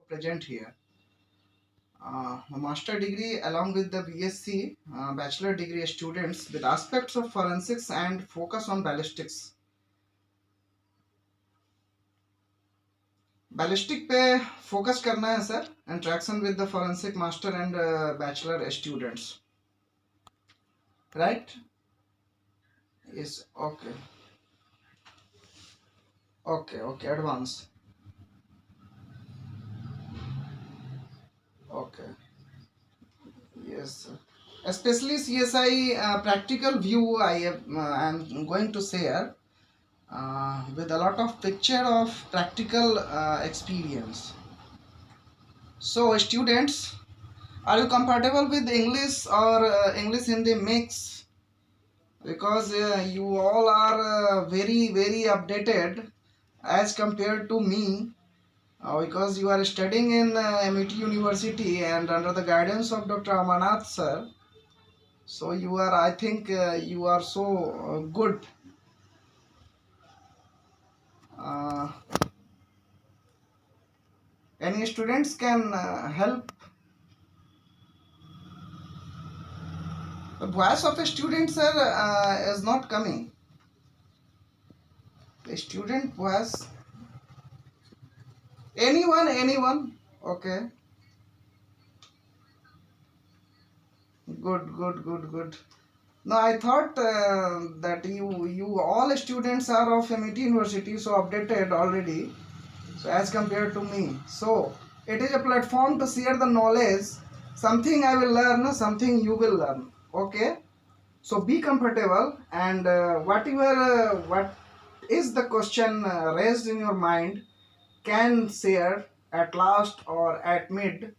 present here. Master degree along with the BSc, bachelor degree students with aspects of forensics and focus on ballistics. Ballistic पे focus करना है sir. Interaction with the forensic master and bachelor students, right? Yes, okay okay okay, advance, okay, yes sir. Especially CSI practical view I am going to share with a lot of picture of practical experience. So students, are you compatible with English or English Hindi mix? Because you all are very updated as compared to me, because you are studying in Amity University and under the guidance of Dr. Amarnath sir. So you are, I think you are so good. Uh, any students can help. The voice of a student sir is not coming. The student voice. Anyone. Okay. Good. No, I thought that you all students are of Amity University, so updated already. So as compared to me, so it is a platform to share the knowledge. Something I will learn, something you will learn. Okay. So be comfortable and whatever what is the question raised in your mind can share at last or at mid.